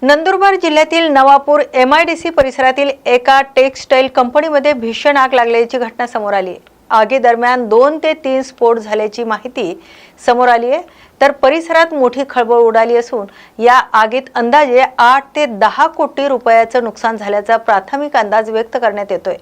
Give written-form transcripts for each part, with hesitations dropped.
नंदुरबार जिल्ह्यातील नवापूर MIDC परिसरातील एका टेक्सटाईल कंपनीमध्ये भीषण आग लागल्याची घटना समोर आली आहे। आगीदरम्यान 2 ते 3 स्फोट झाल्याची माहिती समोर आली आहे, तर परिसरात मोठी खळबळ उडाली असून या आगीत अंदाजे 8 ते 10 कोटी रुपयाचं नुकसान झाल्याचा प्राथमिक अंदाज व्यक्त करण्यात येतोय।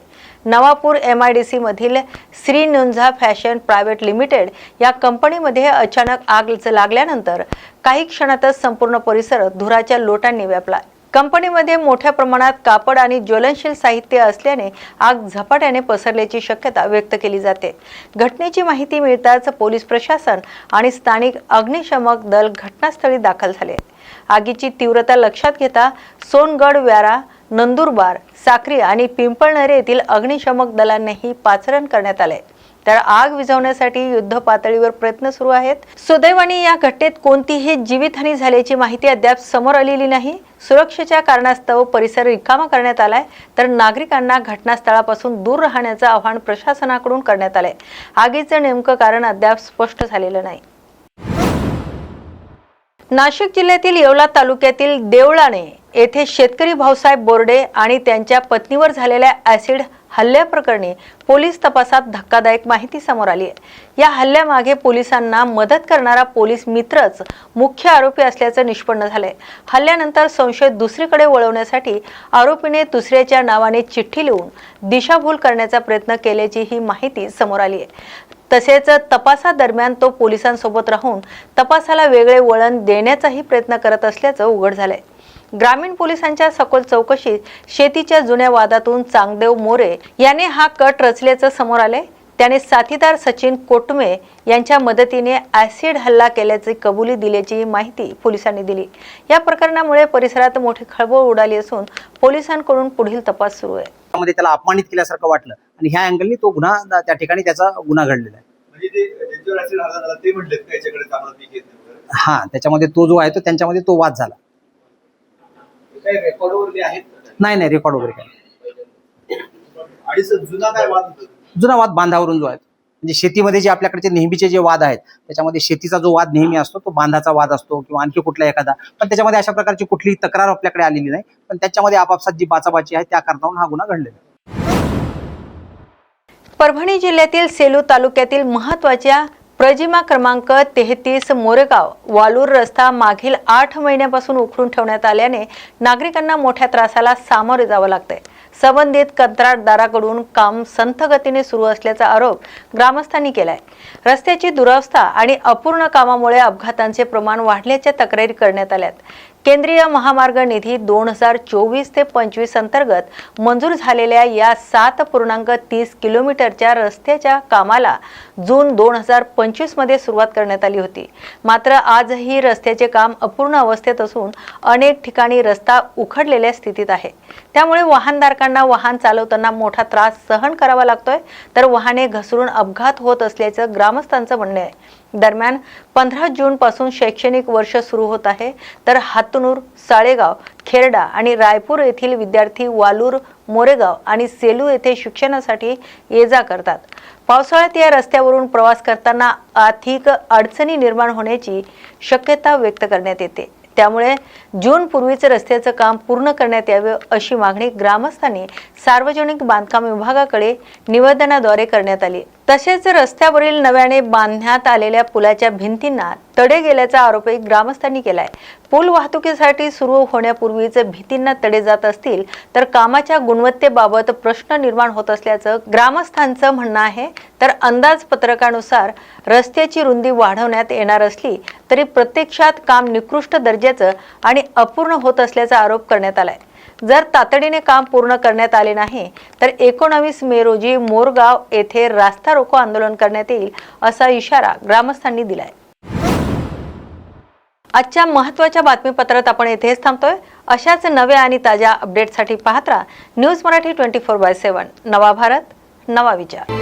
नवापूर MIDC मधील श्री नुंझा फॅशन प्रायव्हेट लिमिटेड या कंपनीमध्ये अचानक आग लागल्यानंतर काही क्षणातच संपूर्ण परिसर धुराच्या लोटांनी व्यापला। कंपनीमध्ये मोठ्या प्रमाणात कापड आणि ज्वलनशील साहित्य असल्याने आग झपाट्याने पसरल्याची शक्यता व्यक्त केली जाते। घटनेची माहिती मिळताच पोलीस प्रशासन आणि स्थानिक अग्निशमक दल घटनास्थळी दाखल झाले। आगीची तीव्रता लक्षात घेता सोनगड, व्यारा, नंदुरबार, साक्री आणि पिंपळनेर येथील अग्निशमक दलांनीही पाचारण करण्यात आले, तर आग विझवण्यासाठी युद्ध पातळीवर प्रयत्न सुरू आहेत। सुदैवाने या घटनेत कोणतीही जीवितहानी झाल्याची माहिती अद्याप समोर आलेली नाही। सुरक्षेच्या कारणास्तव परिसर रिकामा करण्यात आलाय, तर नागरिकांना घटनास्थळापासून दूर राहण्याचं आवाहन प्रशासनाकडून करण्यात आलंय। आगीचं नेमकं कारण अद्याप स्पष्ट झालेलं नाही। नाशिक जिल्ह्यातील येवला तालुक्यातील देवळाणे येथे शेतकरी भाऊसाहेब बोर्डे आणि त्यांच्या पत्नीवर झालेल्या ॲसिड हल्ल्याप्रकरणी पोलीस तपासात धक्कादायक माहिती समोर आली आहे। या हल्ल्यामागे पोलिसांना मदत करणारा पोलीस मित्रच मुख्य आरोपी असल्याचं निष्पन्न झालंय। हल्ल्यानंतर संशय दुसरीकडे वळवण्यासाठी आरोपीने दुसऱ्याच्या नावाने चिठ्ठी लिहून दिशाभूल करण्याचा प्रयत्न केल्याची ही माहिती समोर आली आहे। तसेच तपासादरम्यान तो पोलिसांसोबत राहून तपासाला वेगळे वळण देण्याचाही प्रयत्न करत असल्याचं उघड झालंय। ग्रामीण पोलिसांच्या सखोल चौकशीत शेतीच्या जुन्या वादातून चांगदेव मोरे याने हा कट रचल्याचं समोर आले। त्याने साथीदार सचिन कोटमे यांच्या मदतीने ॲसिड हल्ला केल्याची कबुली दिल्याची माहिती पोलिसांनी दिली। या प्रकरणामुळे परिसरात मोठी खळबळ उडाली असून पोलिसांकडून पुढील तपास सुरू आहे। त्यामध्ये त्याला अपमानित केल्यासारखं वाटलं आणि ह्या अँगलनी तो गुन्हा त्या ठिकाणी त्याचा गुन्हा घडलेला आहे। म्हणजे ते ॲसिड हल्ला झाला ते म्हटले त्याच्याकडे चांगला पीक येत नाही। हां, त्याच्यामध्ये तो जो आहे तो त्यांच्यामध्ये तो वाद झाला। काही रेकॉर्ड वगैरे आहेत? नाही, रेकॉर्ड वगैरे काय। आणि जुना काय वाद होता? जुना वाद बांधावरून जो आहे, म्हणजे शेतीमध्ये जे आपल्याकडचे नेहमीचे जे वाद आहेत त्याच्यामध्ये शेतीचा जो वाद नेहमी असतो तो बांधाचा वाद असतो किंवा आणखी कुठला एखादा, पण त्याच्यामध्ये अशा प्रकारची कुठलीही तक्रार आपल्याकडे आलेली नाही, पण त्याच्यामध्ये आपापसात जी बाचाबाची आहे त्या कारणावरून हा गुन्हा घडलेला आहे। परभणी जिल्ह्यातील सेलू तालुक्यातील महत्त्वाच्या प्रजिमा क्रमांक 33 मोरेगाव वालूर रस्ता मागील 8 महिन्यापासून उखडून ठेवण्यात आल्याने नागरिकांना मोठ्या त्रासाला सामोरे जावं लागतंय। संबंधित कंत्राटदाराकडून काम संथ गतीने सुरू असल्याचा आरोप ग्रामस्थांनी केलाय। रस्त्याची दुरवस्था आणि अपूर्ण कामामुळे अपघातांचे प्रमाण वाढल्याच्या तक्रारी करण्यात आल्यात। केंद्रीय महामार्ग निधी 2024 ते 25 अंतर्गत मंजूर झालेल्या या 7.30 किलोमीटरच्या रस्त्याच्या कामाला जून 2025 मध्ये सुरुवात करण्यात आली होती। मात्र आजही रस्त्याचे काम अपूर्ण अवस्थेत असून अनेक ठिकाणी रस्ता उखडलेल्या स्थितीत आहे। त्यामुळे वाहनधारकांना वाहन चालवताना मोठा त्रास सहन करावा लागतोय, तर वाहने घसरून अपघात होत असल्याचं ग्रामस्थांचं म्हणणं आहे। दरम्यान 15 जून पासून शैक्षणिक वर्ष सुरू होत आहे, तर हातनूर, साळेगाव, खेरडा आणि रायपूर येथील विद्यार्थी वालूर, मोरेगाव आणि सेलू येथे शिक्षणासाठी ये-जा करतात। पावसाळ्यात या रस्त्यावरून प्रवास करताना आर्थिक अडचणी निर्माण होण्याची शक्यता व्यक्त करण्यात येते। त्यामुळे जून पूर्वीच रस्त्याचं काम पूर्ण करण्यात यावे अशी मागणी ग्रामस्थांनी सार्वजनिक बांधकाम विभागाकडे निवेदनाद्वारे करण्यात आली। तसेच रस्त्यावरील नव्याने बांधण्यात आलेल्या पुलाच्या भिंतींना तडे गेल्याचा आरोपही ग्रामस्थांनी केलाय। पूल वाहतुकीसाठी सुरू होण्यापूर्वीच भिंतींना तडे जात असतील तर कामाच्या गुणवत्तेबाबत प्रश्न निर्माण होत असल्याचं ग्रामस्थांचं म्हणणं आहे। तर अंदाजपत्रकानुसार रस्त्याची रुंदी वाढवण्यात येणार असली तरी प्रत्यक्षात काम निकृष्ट दर्जाचं आणि अपूर्ण होत असल्याचा आरोप करण्यात आलाय। जर तातडीने काम पूर्ण करण्यात आले नाही तर 19 मे रोजी मोरगाव येथे रास्ता रोको आंदोलन करण्यात येईल असा इशारा ग्रामस्थांनी दिलाय। आजच्या महत्त्वाच्या बातमीपत्रात आपण येथेच थांबतोय। अशाच नव्या आणि ताज्या अपडेटसाठी पाहत राहा न्यूज मराठी 24/7। नवा भारत, नवा विचार।